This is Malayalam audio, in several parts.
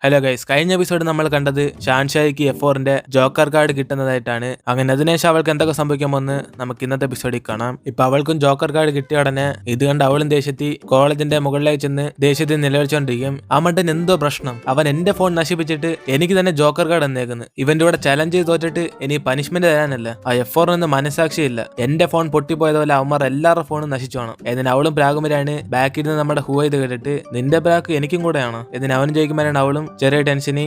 ഹലോ ഗൈസ്, കഴിഞ്ഞ എപ്പിസോഡ് നമ്മൾ കണ്ടത് ഷാൻഷായ്ക്ക് F4ന്റെ ജോക്കർ കാർഡ് കിട്ടുന്നതായിട്ടാണ്. അങ്ങനെ അതിനുശേഷം അവൾക്ക് എന്തൊക്കെ സംഭവിക്കാമെന്ന് നമുക്ക് ഇന്നത്തെ എപ്പിസോഡിൽ കാണാം. ഇപ്പൊ അവൾക്കും ജോക്കർ കാർഡ് കിട്ടിയ ഉടനെ ഇത് കണ്ട് അവളും ദേഷ്യത്തി കോളേജിന്റെ മുകളിലേക്ക് ചെന്ന് ദേഷ്യത്തിൽ നിലവിളിച്ചോണ്ടിരിക്കും. ആ മണ്ടൻ എന്തോ പ്രശ്നം, അവൻ എന്റെ ഫോൺ നശിപ്പിച്ചിട്ട് എനിക്ക് തന്നെ ജോക്കർ കാർഡ് എന്നേക്കുന്നു. ഇവന്റെ കൂടെ ചലഞ്ച് ചെയ്ത് തോറ്റിട്ട് ഇനി പനിഷ്മെന്റ് തരാനല്ല, ആ F4 മനസാക്ഷിയില്ല. എന്റെ ഫോൺ പൊട്ടിപ്പോയതുപോലെ അവന്മാർ എല്ലാവരുടെ ഫോണും നശിച്ചു വേണം. എന്നിന് അവളും പ്രാഗുമരാണ് ബാക്കിൽ നിന്ന് നമ്മുടെ ഹൂ ഇത് കേട്ടിട്ട് നിന്റെ ബാക്ക് എനിക്കും കൂടെയാണ്. എന്നിന് അവനും ചോദിക്കുമ്പോഴാണ് അവളും ചെറിയ ടെൻഷനി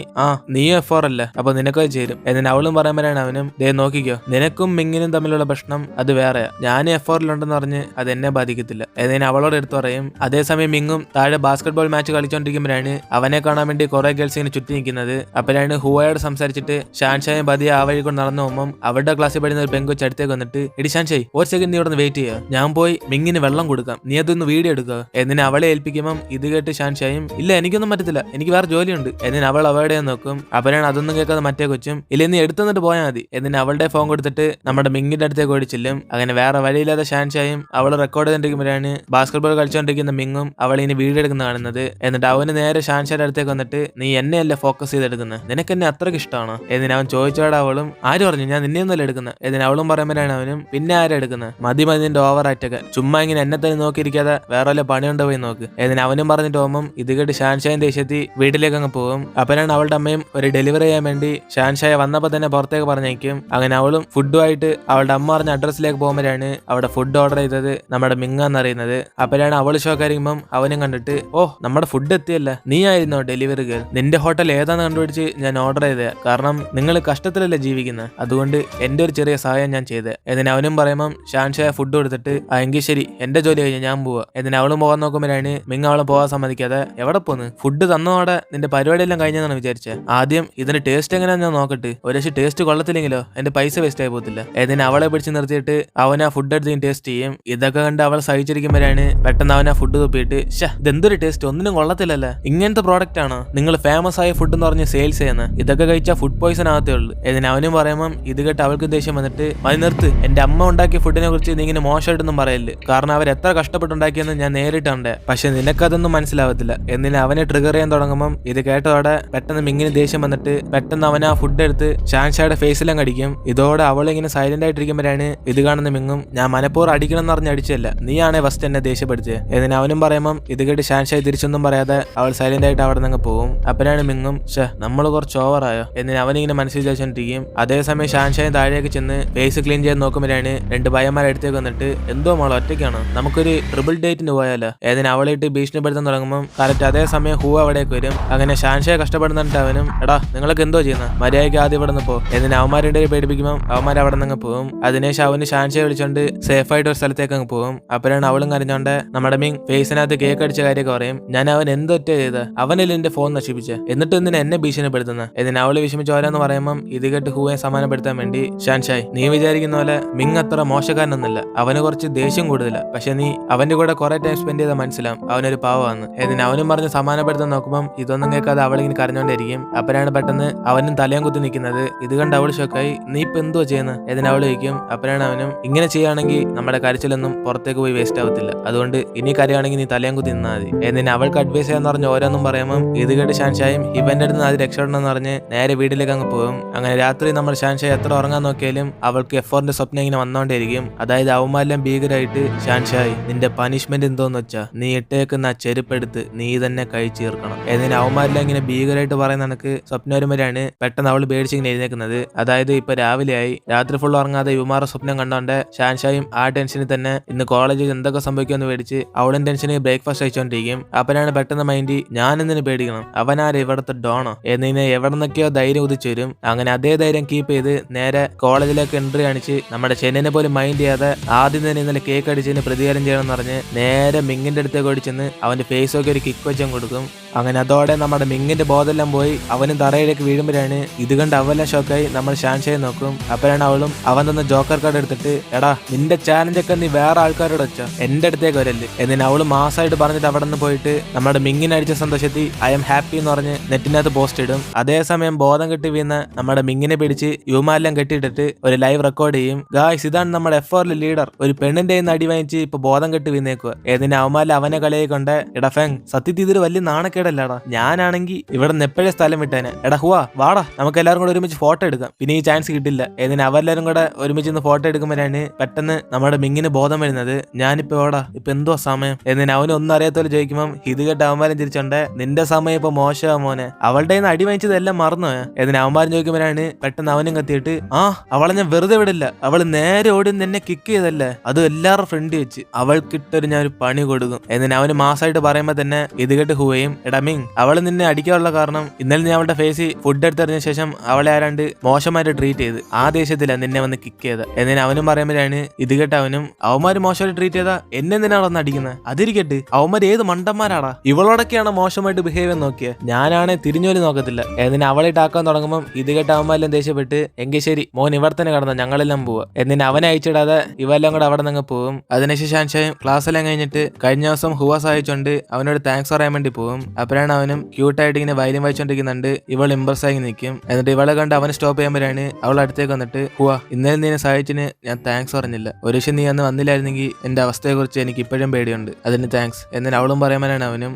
നീയും F4 അല്ല, അപ്പൊ നിനക്കത് ചേരും. എന്നിന് അവളും പറയുമ്പോഴാണ് അവനും ദേ നോക്കിക്കോ, നിനക്കും മിങ്ങിനും തമ്മിലുള്ള പ്രശ്നം അത് വേറെയാ, ഞാൻ F4 പറഞ്ഞ് അത് എന്നെ ബാധിക്കത്തില്ല. എന്നിന് അവളോട് എടുത്തു പറയും. അതേസമയം മിങ്ങും താഴെ ബാസ്കറ്റ്ബോൾ മാച്ച് കളിച്ചോണ്ടിരിക്കുമ്പോഴാണ് അവനെ കാണാൻ വേണ്ടി കുറെ ഗേൾസ് ഇങ്ങനെ ചുറ്റി നിൽക്കുന്നത്. അപ്പോഴാണ് ഹുവയോട് സംസാരിച്ചിട്ട് ഷാൻഷായും ബദിയ ആ വഴി കൊണ്ട് നടന്നു പോകുമ്പോൾ അവരുടെ ക്ലാസ്സിൽ പഠിക്കുന്ന ഒരു പെങ്കൊച്ച് അടുത്തേക്ക് വന്നിട്ട് എടി ഷാൻഷായ്, ഒരു സെക്കൻഡ് നീ ഇവിടെ വെയിറ്റ് ചെയ്യുക, ഞാൻ പോയി മിങ്ങിന് വെള്ളം കൊടുക്കാം, നീ അതൊന്ന് വീഡിയോ എടുക്കുക. എന്നിന് അവളെ ഏൽപ്പിക്കുമ്പോൾ ഇത് കേട്ട് ഷാൻഷായും ഇല്ല എനിക്കൊന്നും പറ്റത്തില്ല, എനിക്ക് വേറെ ജോലിയുണ്ട്. എന്നിന് അവൾ അവളുടെ നോക്കും. അപ്പോഴാണ് അതൊന്നും കേൾക്കാതെ മറ്റേ കൊച്ചും ഇല്ല നീ എടുത്തുന്നിട്ട് പോയാൽ മതി. എന്നിന് അവളുടെ ഫോൺ കൊടുത്തിട്ട് നമ്മുടെ മിങ്ങിന്റെ അടുത്തേക്ക് ഓടിച്ചില്ലും. അങ്ങനെ വേറെ വഴിയില്ലാതെ ഷാൻഷായും അവൾ റെക്കോർഡ് ചെയ്തിരിക്കുമ്പോഴാണ് ബാസ്കറ്റ്ബോൾ കളിച്ചുകൊണ്ടിരിക്കുന്ന മിങ്ങും അവൾ ഇനി വീഡിയോ എടുക്കുന്ന കാണുന്നത്. എന്നിട്ട് അവന് നേരെ ഷാൻഷായുടെ അടുത്തേക്ക് വന്നിട്ട് നീ എന്നെയല്ലേ ഫോക്കസ് ചെയ്തെടുക്കുന്നത്, നിനക്ക് എന്നെ അത്രയ്ക്ക് ഇഷ്ടമാണോ? എന്നിന് അവൻ ചോദിച്ചോടെ അവളും ആര് പറഞ്ഞു ഞാൻ നിന്നെയൊന്നുമല്ല എടുക്കുന്നത്. എന്നിന് അവളും പറയുമ്പോഴാണ് അവനും പിന്നെ ആരും എടുക്കുന്നത്, മതി നിന്റെ ഓവർ ആയിട്ടൊക്കെ, ചുമ്മാ ഇങ്ങനെ എന്നെ തന്നെ നോക്കിയിരിക്കാതെ വേറെ വല്ല പണിയുണ്ടോ പോയി നോക്ക്. എന്നിന് അവനും പറഞ്ഞിട്ട് പോകുമ്പോൾ ഇത് കേട്ട് ഷാൻഷായും ദേഷ്യത്തി വീട്ടിലേക്ക് അങ്ങ് പോകും. അപ്പോഴാണ് അവളുടെ അമ്മയും ഒരു ഡെലിവറി ചെയ്യാൻ വേണ്ടി ഷാൻഷായ വന്നപ്പോൾ തന്നെ പുറത്തേക്ക് പറഞ്ഞേക്കും. അങ്ങനെ അവളും ഫുഡുമായിട്ട് അവളുടെ അമ്മ പറഞ്ഞ അഡ്രസ്സിലേക്ക് പോകുമ്പോഴാണ് അവിടെ ഫുഡ് ഓർഡർ ചെയ്തത് നമ്മുടെ മിങ്ങ എന്നറിയുന്നത്. അപ്പോഴാണ് അവൾ ഷോക്കായിരിക്കുമ്പം അവനും കണ്ടിട്ട് ഓ നമ്മുടെ ഫുഡ് എത്തിയല്ല, നീ ആയിരുന്നോ ഡെലിവറി ഗേൾ, നിന്റെ ഹോട്ടൽ ഏതാന്ന് കണ്ടുപിടിച്ച് ഞാൻ ഓർഡർ ചെയ്തത്, കാരണം നിങ്ങൾ കഷ്ടത്തിലല്ലേ ജീവിക്കുന്നത്, അതുകൊണ്ട് എന്റെ ഒരു ചെറിയ സഹായം ഞാൻ ചെയ്തത്. എന്നിന് അവനും പറയുമ്പം ഷാൻഷായ ഫുഡ് കൊടുത്തിട്ട് എങ്കിൽ ശരി എന്റെ ജോലി കഴിഞ്ഞ് ഞാൻ പോവാ. എന്നിന് അവളും പോകാൻ നോക്കുമ്പോഴാണ് മിങ്ങ അവളും പോകാൻ സമ്മതിക്കാതെ എവിടെ പോന്ന്, ഫുഡ് തന്നോടെ നിന്റെ പരിപാടിയെല്ലാം കഴിഞ്ഞെന്നാണ് വിചാരിച്ചത്, ആദ്യം ഇതിന്റെ ടേസ്റ്റ് എങ്ങനെയാ ഞാൻ നോക്കട്ടെ, ഒരു ടേസ്റ്റ് കൊള്ളത്തില്ലെങ്കിലോ എന്റെ പൈസ വേസ്റ്റ് ആയി പോകത്തില്ല. എന്നിന് അവളെ പിടിച്ച് നിർത്തിയിട്ട് അവൻ ആ ഫുഡ് എടുത്ത് ടേസ്റ്റ് ചെയ്യും. ഇതൊക്കെ കണ്ട് അവൾ സഹിച്ചിരിക്കുമ്പോഴാണ് പെട്ടെന്ന് അവൻ ആ ഫുഡ് തുപ്പിയിട്ട് ഇതെന്തൊരു ടേസ്റ്റ്, ഒന്നിനും കൊള്ളത്തില്ലല്ലോ, ഇങ്ങനത്തെ പ്രോഡക്റ്റ് ആണോ നിങ്ങൾ ഫേമസ് ആയ ഫുഡ് എന്ന് പറഞ്ഞ് സെയിൽസ് ചെയ്യുന്നത്, ഇതൊക്കെ കഴിച്ചാൽ ഫുഡ് പോയിസൺ ആകത്തേ ഉള്ളൂ. എന്നിന് അവനും പറയുമ്പം ഇത് കേട്ട് അവൾക്ക് ദേഷ്യം വന്നിട്ട് മതി നിർത്ത്, എന്റെ അമ്മ ഉണ്ടാക്കിയ ഫുഡിനെ കുറിച്ച് നീ ഇങ്ങനെ മോശമായിട്ടൊന്നും പറയല്ലേ, കാരണം അവർ എത്ര കഷ്ടപ്പെട്ടുണ്ടാക്കിയെന്ന് ഞാൻ നേരിട്ടുണ്ട്, പക്ഷെ നിനക്കതൊന്നും മനസ്സിലാവത്തില്ല. എന്നിന് അവനെ ട്രിഗർ ചെയ്യാൻ തുടങ്ങുമ്പം ഇത് കേട്ടതോടെ പെട്ടെന്ന് മിങ്ങിന് ദേഷ്യം വന്നിട്ട് പെട്ടെന്ന് അവൻ ആ ഫുഡ് എടുത്ത് ഷാൻഷായുടെ ഫേസിലും അടിക്കും. ഇതോടെ അവളിങ്ങനെ സൈലന്റ് ആയിട്ടിരിക്കുമ്പോഴാണ് ഇത് കാണുന്ന മിങ്ങും ഞാൻ മനഃപൂർവ്വം അടിക്കണം എന്ന് പറഞ്ഞ് അടിച്ചല്ല, നീയാണേ ഫസ്റ്റ് എന്നെ ദേഷ്യപ്പെടുത്തിയത്. എന്നിന് അവനും പറയുമ്പം ഇത് കേട്ട് ഷാൻഷായി തിരിച്ചൊന്നും പറയാതെ അവൾ സൈലന്റ് ആയിട്ട് അവിടെ നിന്ന് പോകും. അപ്പോഴാണ് മിങ്ങും നമ്മൾ കുറച്ച് ഓവറായോ എന്നിന് അവനിങ്ങനെ മനസ്സിൽ വിചാരിച്ചോണ്ടിരിക്കും. അതേസമയം ഷാൻഷായി താഴേക്ക് ചെന്ന് ഫേസ് ക്ലീൻ ചെയ്ത് നോക്കുമ്പോഴാണ് രണ്ട് പയ്യന്മാരെ അടുത്തേക്ക് വന്നിട്ട് എന്തോ മോളോ ഒറ്റയ്ക്കാണോ, നമുക്കൊരു ട്രിപ്പിൾ ഡേറ്റിന് പോയാലോ. ഏതിന് അവളായിട്ട് ഭീഷണിപ്പെടുത്താൻ തുടങ്ങുമ്പോൾ കറക്റ്റ് അതേസമയം ഹൂ അവിടേക്ക് വരും. അങ്ങനെ ഷാൻഷായെ കഷ്ടപ്പെടുന്നിട്ട് അവനും എടാ നിങ്ങൾക്ക് എന്തോ ചെയ്യുന്ന മര്യാദയ്ക്ക് ആദ്യം ഇവിടെ നിന്ന് പോ. എന്നിന് അവന്മാരുടെ പേടിപ്പിക്കുമ്പോൾ അവന്മാർ അവിടെ നിന്ന് പോകും. അതിനുശേഷം അവന് ഷാൻഷയെ വിളിച്ചോണ്ട് സേഫ് ആയിട്ട് ഒരു സ്ഥലത്തേക്ക് അങ്ങ് പോകും. അപ്പോഴാണ് അവളും കരഞ്ഞോണ്ട് നമ്മുടെ മീൻ ഫേസിനകത്ത് കേക്ക് അടിച്ച കാര്യമൊക്കെ പറയും. ഞാൻ അവൻ എന്തൊറ്റ ചെയ്ത, അവനിൽ എന്റെ ഫോൺ നശിപ്പിച്ച, എന്നിട്ട് എന്തിനാ എന്നെ ഭീഷണിപ്പെടുത്തുന്ന. എന്നിന് അവള് വിഷമിച്ച് ഓരോന്ന് പറയുമ്പോൾ ഇത് കേട്ട് ഹൂവെ സമാനപ്പെടുത്താൻ വേണ്ടി ഷാൻഷായ് നീ വിചാരിക്കുന്ന പോലെ മിങ് അത്ര മോശക്കാരനൊന്നുമില്ല, അവന് കുറച്ച് ദേഷ്യം കൂടുതല, പക്ഷെ നീ അവന്റെ കൂടെ കുറെ ടൈം സ്പെൻഡ് ചെയ്താൽ മനസ്സിലാവും അവനൊരു പാവമാണ്. എന്നിന് അവനും പറഞ്ഞ് സമാനപ്പെടുത്താൻ നോക്കുമ്പോൾ ഇതൊന്നും കേൾക്കാതെ അവളിങ്ങനെ കരഞ്ഞോണ്ടിരിക്കും. അപ്പോഴാണ് പെട്ടെന്ന് അവനും തലയും കുത്തി നിൽക്കുന്നത്. ഇത് കണ്ട് അവൾ ഷോക്കായി നീ ഇപ്പൊ എന്തോ ചെയ്യുന്നത് എന്നിന് അവൾ ചോദിക്കും. അപ്പോഴാണ് അവനും ഇങ്ങനെ ചെയ്യുകയാണെങ്കിൽ നമ്മുടെ കരച്ചിലൊന്നും പുറത്തേക്ക് പോയി വേസ്റ്റ് ആവത്തില്ല, അതുകൊണ്ട് ഇനി കരയാണെങ്കിൽ നീ തലയും കുത്തി നിന്നാൽ മതി. എന്നിന് അവൾക്ക് അഡ്വൈസ് ചെയ്യാന്ന് പറഞ്ഞ് ഓരോന്നും പറയുമ്പോൾ ഇത് കേട്ട് ഷാൻഷായും ഇവന്റെ അടുത്ത് നിന്ന് അത് രക്ഷപ്പെടണം എന്ന് പറഞ്ഞ് നേരെ വീട്ടിലേക്ക് അങ്ങ് പോകും. അങ്ങനെ രാത്രി നമ്മൾ ഷാൻഷായി എത്ര ഉറങ്ങാൻ നോക്കിയാലും അവൾക്ക് F4ന്റെ സ്വപ്നം ഇങ്ങനെ വന്നോണ്ടിരിക്കും. അതായത് അവന്മാരെല്ലാം ഭീകരമായിട്ട് ഷാൻഷായി നിന്റെ പനിഷ്മെന്റ് എന്തോന്ന് വെച്ചാ നീ ഇട്ടേക്കുന്ന ചെരുപ്പെടുത്ത് നീ തന്നെ കഴിച്ചു തീർക്കണം. എന്നിന് അവന്മാരെല്ലാം ഇങ്ങനെ ഭീകരമായിട്ട് പറയുന്ന കണക്ക് സ്വപ്നം വരുമ്പോഴാണ് പെട്ടെന്ന് അവൾ പേടിച്ചിങ്ങനെ എഴുന്നേക്കുന്നത്. അതായത് ഇപ്പൊ രാവിലെയായി, രാത്രി ഫുൾ ഉറങ്ങാതെ യുമാറെ സ്വപ്നം കണ്ടോണ്ട് ഷാൻഷായും ആ ടെൻഷനിൽ തന്നെ ഇന്ന് കോളേജിൽ എന്തൊക്കെ സംഭവിക്കുമെന്ന് പേടിച്ച് അവളും ടെൻഷന് ബ്രേക്ക്ഫാസ്റ്റ് കഴിച്ചോണ്ടിരിക്കും. അപ്പോഴാണ് പെട്ടെന്ന് മൈൻഡ് ഞാൻ എന്തിനു പേടിക്കണം, അവനാര് ഇവിടുത്തെ ഡോണോ എന്നിനെ എവിടെ നിന്നൊക്കെയോ ധൈര്യം ഉദിച്ചു വരും. അങ്ങനെ അതേ ധൈര്യം കീപ്പ് ചെയ്ത് നേരെ കോളേജിലേക്ക് എൻട്രി കാണിച്ച് നമ്മുടെ ചെന്നിനെ പോലും മൈൻഡ് ചെയ്യാതെ ആദ്യം തന്നെ ഇന്നലെ കേക്ക് അടിച്ചതിന് പ്രതികാരം ചെയ്യണമെന്ന് പറഞ്ഞ് നേരെ മിങ്ങിന്റെ അടുത്തേക്ക് ഓടിച്ചെന്ന് അവന്റെ ഫേസ് ഒക്കെ ഒരു കിക്ക് വെച്ചും കൊടുക്കും. അങ്ങനെ അതോടെ നമ്മുടെ മിങ്ങിന്റെ ബോധെല്ലാം പോയി അവനും തറയിലേക്ക് വീഴുമ്പോഴാണ് ഇത് കണ്ട് അവെല്ലാം ഷോക്കായി നമ്മൾ ഷാൻഷയെ നോക്കും. അപ്പോഴാണ് അവളും അവൻ തന്ന ജോക്കർ കാർഡ് എടുത്തിട്ട് എടാ നിന്റെ ചാലഞ്ചൊക്കെ നീ വേറെ ആൾക്കാരോട് വെച്ചോ, എന്റെ അടുത്തേക്ക് വരല്ലേ. എന്നിന് അവള് മാസമായിട്ട് പറഞ്ഞിട്ട് അവിടെ നിന്ന് പോയിട്ട് നമ്മുടെ മിങ്ങിനടിച്ച സന്തോഷത്തിൽ ഐ എം ഹാപ്പി എന്ന് പറഞ്ഞ് നെറ്റിനകത്ത് പോസ്റ്റ് ഇടും. അതേസമയം ബോധം കെട്ടി വീണ നമ്മുടെ മിങ്ങിനെ പിടിച്ച് യുമാരെല്ലാം കെട്ടിയിട്ടിട്ട് ഒരു ലൈവ് റെക്കോർഡ് ചെയ്യും. ഗായ്സ് ഇതാണ് നമ്മുടെ F4 ലീഡർ, ഒരു പെണ്ണിന്റെ അടി വാങ്ങിച്ച് ഇപ്പൊ ബോധം കെട്ടി വീന്നേക്കുക. ഏതിന് അവന്മാരിൽ അവനെ കളിയെ കൊണ്ട് എടാ ഫാങ് സത്യത്തിൽ ഇതൊരു വലിയ നാണക്കേടല്ലാടാ, ഞാനാണെങ്കിൽ ആണെങ്കിൽ ഇവിടെ നിന്ന് എപ്പോഴേ സ്ഥലം വിട്ടേനെ. എടാ ഹുവാ വാടാ, നമുക്ക് എല്ലാവരും കൂടെ ഒരുമിച്ച് ഫോട്ടോ എടുക്കാം. പിന്നെ ഈ ചാൻസ് കിട്ടില്ല. ഏതിന് അവരെല്ലാരും കൂടെ ഒരുമിച്ച് നിന്ന് ഫോട്ടോ എടുക്കുമ്പോഴാണ് പെട്ടെന്ന് നമ്മുടെ മിങ്ങിന് ബോധം വരുന്നത്. ഞാനിപ്പോ എവിടാ, ഇപ്പൊ എന്തോ സമയം എന്നിന് അവന് ഒന്നും അറിയാത്തോലെ ചോദിക്കുമ്പോൾ ഇത് കേട്ട് അവന്മാരും തിരിച്ചോണ്ടേ, നിന്റെ സമയം ഇപ്പൊ മോശമാ മോനെ, അവളുടെ അടി വാങ്ങിച്ചതെല്ലാം മറന്നു. എന്നിന് അവന്മാരും ചോദിക്കുമ്പോഴാണ് പെട്ടെന്ന് അവനും കത്തിയിട്ട്, ആ അവളെ ഞാൻ വെറുതെ വിടില്ല, അവള് നേരെ ഓടി എന്നെ കിക്ക് ചെയ്തല്ലേ, അത് എല്ലാവരുടെ ഫ്രണ്ട് വെച്ച് അവൾക്കിട്ടൊരു ഞാൻ ഒരു പണി കൊടുക്കും. എന്നിന് അവന് മാസമായിട്ട് പറയുമ്പോ തന്നെ ഇത് കേട്ട് ഹുവയും, എടാ മിങ് അവള് നിന്നെ അടിക്കാനുള്ള കാരണം ഇന്നലെ നീ അവളുടെ ഫേസിൽ ഫുഡ് എടുത്തെറിഞ്ഞ ശേഷം അവളെ ആരാണ്ട് മോശമായിട്ട് ട്രീറ്റ് ചെയ്ത് ആ ദേഷ്യത്തില നിന്നെ വന്ന് കിക്ക് ചെയ്ത്. എന്നിന് അവനും പറയുമ്പോഴാണ് ഇത് കേട്ട് അവനും, അവന്മാര് മോശമായിട്ട് ട്രീറ്റ് ചെയ്താ എന്നെ നിന്നാണ് വന്ന് അടിക്കുന്നത്, അതിരിക്കട്ട് അവന്മാര് ഏത് മണ്ടന്മാരാടാ, ഇവളോടൊക്കെയാണ് മോശമായിട്ട് ബിഹേവ് നോക്കിയത്, ഞാനാണെ തിരിഞ്ഞോലി നോക്കത്തില്ല. എന്നിന് അവളായിട്ട് ആക്കാൻ തുടങ്ങുമ്പോൾ ഇത് കേട്ട് അവന്മാരെല്ലാം ദേഷ്യപ്പെട്ട്, എങ്കിൽ ശരി മോൻ ഇവിടെ തന്നെ കടന്ന ഞങ്ങളെല്ലാം പോവാ. എന്നിന് അവനെ അയച്ചിടാതെ ഇവെല്ലാം കൂടെ അവിടെ നിന്ന് പോകും. അതിനുശേഷം ഷാൻഷായും ക്ലാസ്സെല്ലാം കഴിഞ്ഞിട്ട് കഴിഞ്ഞ ദിവസം ഹുവ സഹായിച്ചോണ്ട് അവനോട് താങ്ക്സ് പറയാൻ വേണ്ടി പോകും. അപ്പോഴാണ് അവനും ക്യൂട്ടായിട്ട് ഇങ്ങനെ വയലിൻ വായിച്ചോണ്ടിരിക്കുന്നുണ്ട്. ഇവൾ ഇംപ്രസ് ആയി നിൽക്കും. എന്നിട്ട് ഇവളെ കണ്ട് അവന് സ്റ്റോപ്പ് ചെയ്യുമ്പോഴാണ് അവൾ അടുത്തേക്ക് വന്നിട്ട്, ഹുവ ഇന്നലെ നീ സഹായിച്ചിന് ഞാൻ താങ്ക്സ് പറഞ്ഞില്ല, ഒരു നീ അന്ന് വന്നില്ലായിരുന്നെങ്കിൽ എന്റെ അവസ്ഥയെ കുറിച്ച് എനിക്ക് ഇപ്പോഴും പേടിയുണ്ട്, അതിന് താങ്ക്സ്. എന്നിട്ട് അവളും പറയുമ്പോഴാണ് അവനും,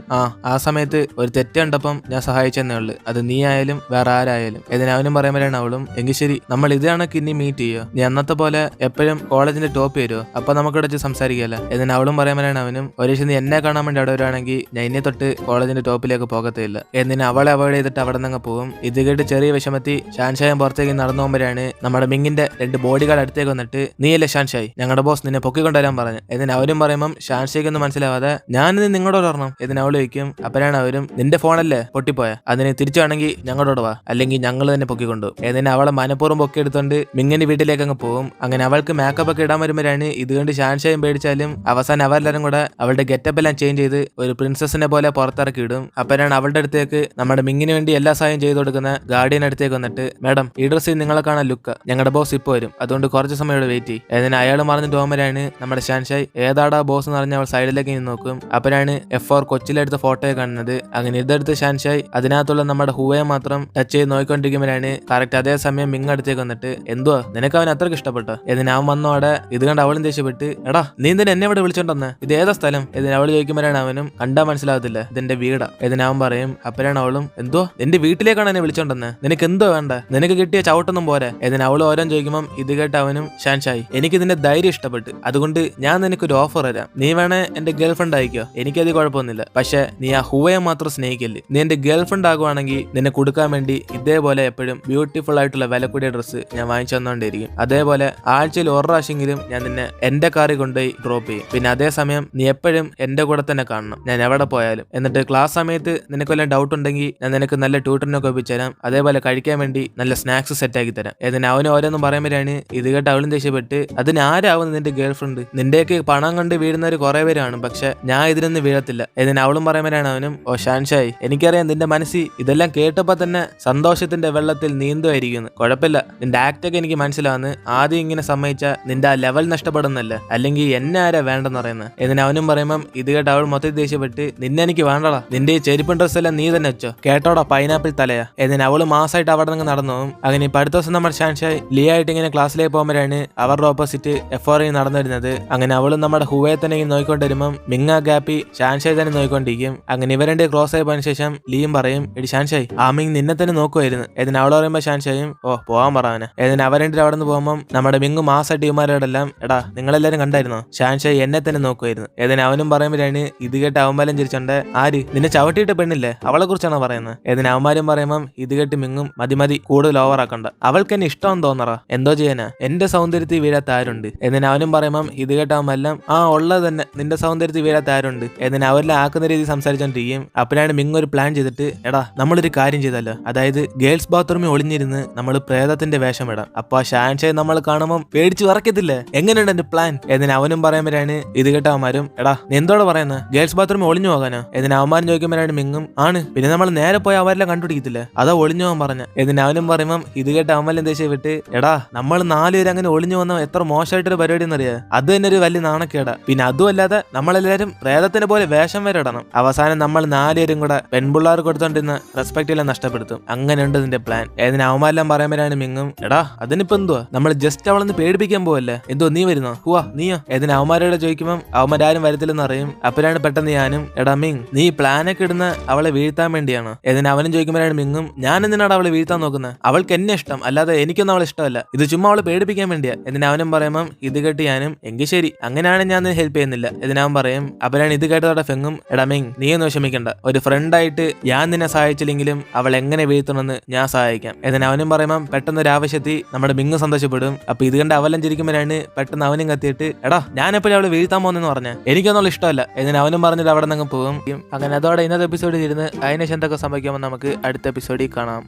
ആ സമയത്ത് ഒരു തെറ്റ് കണ്ടപ്പം ഞാൻ സഹായിച്ചെന്നേ ഉള്ളു, അത് നീ ആയാലും വേറെ ആരായാലും. എന്നിട്ട് അവനും പറയുമ്പോഴാണ് അവളും, എങ്കിൽ ശരി നമ്മൾ ഇത് കണക്ക് ഇനി മീറ്റ് ചെയ്യോ, നീ അന്നത്തെ പോലെ എപ്പോഴും കോളേജിന്റെ ടോപ്പ് വരുമോ, അപ്പൊ നമുക്ക് ഇവിടെ സംസാരിക്കല്ല. എന്നിട്ട് അവളും പറയുമ്പോഴാണ് അവനും, ഒരു നീ എന്നെ കാണാൻ വേണ്ടി അവിടെ വരുവാണെങ്കിൽ ഞാൻ ഇന്നെ തൊട്ട് കോളേജിന്റെ ടോപ്പിലേക്ക് പോകത്തില്ല. എന്നിട്ട് അവളെ അവോയ്ഡ് ചെയ്തിട്ട് അവിടെ നിന്ന് പോകും. ഇത് കേട്ട് ചെറിയ വിഷമത്തി ഷാൻഷായും പുറത്തേക്ക് നടന്നു പോകുമ്പോഴാണ് നമ്മുടെ മിങ്ങിന്റെ 2 ബോഡി ഗാർഡ് അടുത്തേക്ക് വന്നിട്ട്, നീയല്ലേ ഷാൻഷായി, ഞങ്ങളുടെ ബോസ് നിന്നെ പൊക്കിക്കൊണ്ടുവരാൻ പറഞ്ഞു. എന്നിട്ട് അവരും പറയുമ്പോൾ ഷാൻഷയ്ക്കൊന്നും മനസ്സിലാവാതെ, ഞാനിത് നിങ്ങളോട് പറഞ്ഞു. ഇതിന് അവള് വയ്ക്കും. അപ്പോഴാണ് അവരും, നിന്റെ ഫോണല്ലേ പൊട്ടിപ്പോയ, അതിന് തിരിച്ചാണെങ്കിൽ ഞങ്ങളോട് വാ, അല്ലെങ്കിൽ ഞങ്ങൾ തന്നെ പൊക്കിക്കൊണ്ടു. എന്നിട്ട് അവളെ മനഃപൂർവ്വം പൊക്കി എടുത്തോണ്ട് മിങ്ങിന്റെ വീട്ടിലേക്ക് അങ്ങ് പോകും. അങ്ങനെ അവൾക്ക് മേക്കപ്പ് ഒക്കെ ഇടാൻ വരുമ്പോഴാണ് ഇതുകൊണ്ട് ഷാൻഷായും പേടിച്ചാലും അവസാനം അവരെല്ലാരും കൂടെ അവളുടെ ഗെറ്റപ്പ് എല്ലാം ചേഞ്ച് ചെയ്ത് ഒരു പ്രിൻസസിനെ പോലെ പുറത്തിറക്കി ഇടും. അപ്പോഴാണ് അവളുടെ അടുത്തേക്ക് നമ്മുടെ മിങ്ങിന് വേണ്ടി എല്ലാ സഹായം ചെയ്തു കൊടുക്കുന്ന ഗാർഡിയൻ അടുത്തേക്ക് വന്നിട്ട്, മാഡം ഈ ഡ്രസ്സിൽ നിങ്ങളെ കാണാൻ ലുക്ക്, ഞങ്ങളുടെ ബോസ് ഇപ്പോൾ വരും, അതുകൊണ്ട് കുറച്ച് സമയം ഇവിടെ വെയിറ്റ് ചെയ്യും. എന്നിട്ട് അയാൾ മറന്നിട്ട് പോകുമ്പോഴാണ് നമ്മുടെ ഷാൻഷായ് ഏതാടാ ബോസ് എന്ന് പറഞ്ഞ അവൾ സൈഡിലേക്ക് നോക്കും. അപ്പോഴാണ് F4 കൊച്ചിലെടുത്ത ഫോട്ടോയെ കാണുന്നത്. അങ്ങനെ ഇതെടുത്ത് ഷാൻഷായ് അതിനകത്തുള്ള നമ്മുടെ ഹുവയെ മാത്രം ടച്ച് ചെയ്ത് നോക്കിക്കൊണ്ടിരിക്കുമ്പോഴാണ് കറക്റ്റ് അതേ സമയം മിങ് അടുത്തേക്ക് വന്നിട്ട്, എന്തുവാ നിനക്ക് അവൻ അത്രക്ക് ഇഷ്ടപ്പെട്ടോ. എന്നിട്ട് അവൻ വന്നോടെ ഇത് കണ്ട് അവളും ദേഷ്യപ്പെട്ട്, എടാ നീ എന്തിനാ എന്നെ ഇവിടെ വിളിച്ചോണ്ടെന്ന്, ഇത് ഏതാ സ്ഥലം. ഇതിന് അവൾ ചോദിക്കുമ്പോഴാണ് അവനും, കണ്ടാ മനസ്സിലാവത്തില്ല ഇതെന്റെ വീടാ. ഇതിന് അവൻ പറയും. അപ്പോഴാണ് അവളും, എന്തോ എന്റെ വീട്ടിലേക്കാണ് എന്നെ വിളിച്ചോണ്ടെന്ന്, നിനക്ക് എന്തോ വേണ്ട, നിനക്ക് കിട്ടിയ ചവിട്ടൊന്നും പോരെ. ഇതിന് അവൾ ഓരോ ചോദിക്കുമ്പോൾ ഇത് കേട്ട് അവനും, ഷാൻഷായി എനിക്ക് ഇതിന്റെ ധൈര്യം ഇഷ്ടപ്പെട്ട്, അതുകൊണ്ട് ഞാൻ നിനക്കൊരു ഓഫർ തരാം, നീ വേണേ എന്റെ ഗേൾ ഫ്രണ്ട് ആയിക്കോ, എനിക്കത് കുഴപ്പമൊന്നുമില്ല, പക്ഷെ നീ ആ ഹുവയെ മാത്രം സ്നേഹിക്കല്ലേ. നീ എന്റെ ഗേൾ ഫ്രണ്ട് ആകുവാണെങ്കിൽ നിന്നെ കൊടുക്കാൻ വേണ്ടി ഇതേപോലെ എപ്പോഴും ബ്യൂട്ടിഫുൾ ആയിട്ടുള്ള വില കൂടിയ ഡ്രസ്സ് ഞാൻ വാങ്ങിച്ചു തന്നോണ്ടിരിക്കും. അതേപോലെ ആഴ്ചയിൽ ഒരു പ്രാവശ്യമെങ്കിലും ഞാൻ നിന്നെ എന്റെ കാറിൽ കൊണ്ടുപോയി ഡ്രോപ്പ് ചെയ്യും. പിന്നെ അതേസമയം നീ എപ്പോഴും എന്റെ കൂടെ തന്നെ കാണണം, ഞാൻ എവിടെ പോയാലും. എന്നിട്ട് ക്ലാസ് സമയത്ത് നിനക്ക് വല്ല ഡൗട്ട് ഉണ്ടെങ്കിൽ ഞാൻ നിനക്ക് നല്ല ട്യൂട്ടറിനൊക്കെ ഒപ്പിച്ചു തരാം, അതേപോലെ കഴിക്കാൻ വേണ്ടി നല്ല സ്നാക്സ് സെറ്റ് ആക്കി തരാം. എന്നിട്ട് അവന് ഓരോന്നും പറയുമ്പോഴാണ് ഇത് കേട്ട് അവളും ദേഷ്യപ്പെട്ട്, അതിന് ആരാവുന്നു നിന്റെ ഗേൾ ഫ്രണ്ട്, നിന്റെയൊക്കെ പണം കണ്ട് വീഴുന്നവർ കുറെ പേരാണ്, പക്ഷെ ഞാൻ ഇതിനൊന്നും വീഴത്തില്ല. എന്നിട്ട് അവളും പറയുമ്പോഴാണ് അവനും, ഓ ഷാൻഷായി എനിക്കറിയാം നിന്റെ മനസ്സിൽ ഇതെല്ലാം കേട്ടപ്പോ തന്നെ സന്തോഷത്തിന്റെ വെള്ളത്തിൽ നീന്തുമായിരിക്കുന്നു, കുഴപ്പമില്ല, നിന്റെ ആക്ടൊക്കെ എനിക്ക് മനസ്സിലാവുന്നു, ആദ്യം ഇങ്ങനെ സമ്മതിച്ച നിന്റെ ആ ലെവൽ നഷ്ടപ്പെടുന്നല്ലേ, അല്ലെങ്കിൽ എന്നെ ആരാ വേണ്ടെന്ന് പറയുന്നത്. എന്നിട്ട് അവനും പറയുമ്പം ഇത് കേട്ട് അവൾ മൊത്തത്തിൽ ദേഷ്യപ്പെട്ട്, നിന്നെ എനിക്ക് വേണ്ടടാ, നിന്റെ ഈ ചെരുപ്പൻ ഡ്രസ് എല്ലാം നീ തന്നെ വെച്ചോ, കേട്ടോടാ പൈനാപ്പിൾ തലയാ. എന്നിട്ട് അവള് മാസമായിട്ട് അവിടെ നിന്ന് നടന്നു പോകും. അങ്ങനെ ഇപ്പൊ അടുത്ത ദിവസം നമ്മുടെ ഷാൻഷായ് ലീ ആയിട്ട് ഇങ്ങനെ ക്ലാസ്സിലേക്ക് പോകുമ്പോഴാണ് അവരുടെ ഓപ്പോസിറ്റ് F4 നടന്നു വരുന്നത്. അങ്ങനെ അവളും നമ്മുടെ ഹുവയെ തന്നെ നോക്കിക്കൊണ്ടിരുമ്പം മിങ്ങ ഗ്യാപ്പി ഷാൻഷായ് തന്നെ നോക്കിക്കൊണ്ടിരിക്കും. അങ്ങനെ ഇവരുടെ ക്രോസ് ആയി പോയതിനു ശേഷം ലീയും പറയും, എടി ഷാൻഷായ് ആ മിങ് നിന്നെ തന്നെ നോക്കുമായിരുന്നു. എന്നിട്ട് അവൾ പറയുമ്പോ ഷാൻഷായും, ഓ പോവാൻ പറയാനെ. എന്നിട്ട് അവരുടെ അവിടെ നിന്ന് പോകുമ്പോൾ നമ്മുടെ മിങ്ങ് മാസമായിട്ട് ഇവന്മാരോടെല്ലാം, എടാ നിങ്ങളെല്ലാരും കണ്ടായിരുന്നോ ഷാൻഷായ് എന്നെ തന്നെ നോക്കുമായിരുന്നു. എന്നിട്ട് അവനും പറയുമ്പോഴാണ് ഇത് കേട്ട് അവന്മാരും ചിരിച്ചോണ്ട്, ആര് നിന്നെ ചവിട്ടിയിട്ട് പെണ്ണില്ലേ അവളെ കുറിച്ചാണ് പറയുന്നത്. എന്നിട്ട് അവന്മാരും പറയുമ്പം ഇത് കേട്ട് മിങ്ങും, മതി കൂടുതൽ ഓവർ ആക്കണ്ട, അവൾക്ക് എന്നെ ഇഷ്ടം തോന്നറ, എന്തോ ചെയ്യാനാ, എന്റെ സൗന്ദര്യത്തിൽ വീഴാത്ത ആരുണ്ട്. എന്നിട്ട് അവനും പറയുമ്പം ഇത് കേട്ടാവുമ്പെല്ലാം, ആ ഉള്ളത് തന്നെ നിന്റെ സൗന്ദര്യത്തിൽ വീഴാത്ത ആരുണ്ട്. എന്നിട്ട് അവരെല്ലാം ആക്കുന്ന രീതി സംസാരിച്ചോണ്ടിരിക്കും. അപ്പോഴാണ് മിങ് ഒരു പ്ലാൻ ചെയ്തിട്ട്, എടാ നമ്മളൊരു കാര്യം ചെയ്തല്ലോ, അതായത് ഗേൾസ് ബാത്റൂമിൽ ഒളിഞ്ഞിരുന്ന് നമ്മൾ പ്രേതത്തിന്റെ വേഷം ഇടാം, അപ്പൊ ആ ഷാൻഷായ് നമ്മൾ കാണുമ്പോൾ പേടിച്ച് വിറക്കത്തില്ലേ, എങ്ങനെയുണ്ട് എന്റെ പ്ലാൻ. എന്നിട്ട് അവനും പറയുമ്പോഴാണ് ഇത് കേട്ടവന്മാരും, എടാ നീ എന്തോടെ പറയുന്നത്, ഗേൾസ് ബാത്റൂമിൽ ഒളിഞ്ഞു പോകാനോ. എന്നിട്ട് അവന്മാരും ചോദിക്കുമ്പോഴാണ് മിങ്ങും, ആണ് പിന്നെ നമ്മൾ നേരെ പോയി അവരെല്ലാം കണ്ടുപിടിക്കത്തില്ലേ, അതാ ഒളിഞ്ഞു പോകാൻ പറഞ്ഞ. എന്നിട്ട് അവനും പറയുമ്പം ഇത് കേട്ട് അവന്മാരും ദേഷ്യം വിട്ട്, എടാ നമ്മൾ 4 പേര് അങ്ങനെ ഒളിഞ്ഞു വന്ന എത്ര മോശമായിട്ടൊരു പരിപാടി എന്നറിയാ, അത് തന്നെ ഒരു വലിയ നാണക്കേടാ, പിന്നെ അതുമല്ലാതെ നമ്മളെല്ലാരും പ്രേതത്തിനെ പോലെ വേഷം വരെ ഇടണം, അവസാനം നമ്മൾ 4 പേരും കൂടെ പെൺപിള്ളേർ കൊടുത്തോണ്ടിരുന്ന റെസ്പെക്ട് എല്ലാം നഷ്ടപ്പെടുത്തും, അങ്ങനെയുണ്ട് ഇതിന്റെ പ്ലാൻ. ഏതിന് അവന്മാരെല്ലാം പറയുമ്പോഴാണ് മിങ്ങും, എടാ അതിനിപ്പോ എന്തുവാ, നമ്മൾ ജസ്റ്റ് അവളൊന്ന് പേടിപ്പിക്കാൻ പോവല്ലേ, എന്തോ നീ വരുന്നോ ഹുവാ നീയോ. ഏതിന് അവന്മാരോട് ചോദിക്കുമ്പോൾ അവന്മാരും വരത്തില്ലെന്ന് അറിയും. അപ്പോഴാണ് പെട്ടെന്ന് ഞാനും, എടാ മിങ് നീ പ്ലാനൊക്കെ ഇടുന്ന അവളെ വീഴ വീഴ്ത്താൻ വേണ്ടിയാണ്. എന്നിട്ട് അവനും ചോദിക്കുമ്പോഴാണ് മിങ്ങും ഞാൻ എന്തിനാണ് അവളെ വീഴ്ത്താൻ നോക്കുന്നത്, അവൾക്ക് എന്നെ ഇഷ്ടം അല്ലാതെ എനിക്കൊന്നും അവളെ ഇഷ്ടമല്ല, ഇത് ചുമ്മാ അവളെ പേടിപ്പിക്കാൻ വേണ്ടിയാ. എന്നിട്ട് അവനും പറയുമ്പം ഇത് കേട്ട് ഞാനും എങ്കിൽ ശരി അങ്ങനെയാണ് ഞാൻ ഹെൽപ്പ് ചെയ്യുന്നില്ല. ഇതിനവൻ പറയും. അവരാണ് ഇത് കേട്ടതോടെ ഫെങ്ങും എടാ മിങ് നീ ഒന്നും വിഷമിക്കണ്ട, ഒരു ഫ്രണ്ടായിട്ട് ഞാൻ നിന്നെ സഹായിച്ചില്ലെങ്കിലും അവൾ എങ്ങനെ വീഴ്ത്തണമെന്ന് ഞാൻ സഹായിക്കാം. എന്നിട്ട് അവനും പറയുമ്പം പെട്ടെന്ന് ഒരു ആവശ്യത്തിൽ നമ്മുടെ മിങ് സന്തോഷപ്പെടും. അപ്പൊ ഇത് കണ്ട് അവലം ചിരിക്കുമ്പോഴാണ് പെട്ടെന്ന് അവനും കത്തിയിട്ട് എടാ ഞാൻ എപ്പോഴും അവള് വീഴ്ത്താൻ പോകുന്നെന്ന് പറഞ്ഞ എനിക്കൊന്നുള്ള ഇഷ്ടമല്ല. എന്നിട്ട് അവനും പറഞ്ഞിട്ട് അവിടെ നിന്ന് പോകും. അങ്ങനെ അതോടെ ഇന്നത്തെ എപ്പിസോഡിൽ ഇരുന്ന് അതിനുശേഷം എന്തൊക്കെ സംഭവിക്കുമ്പോൾ നമുക്ക് അടുത്ത എപ്പിസോഡിൽ കാണാം.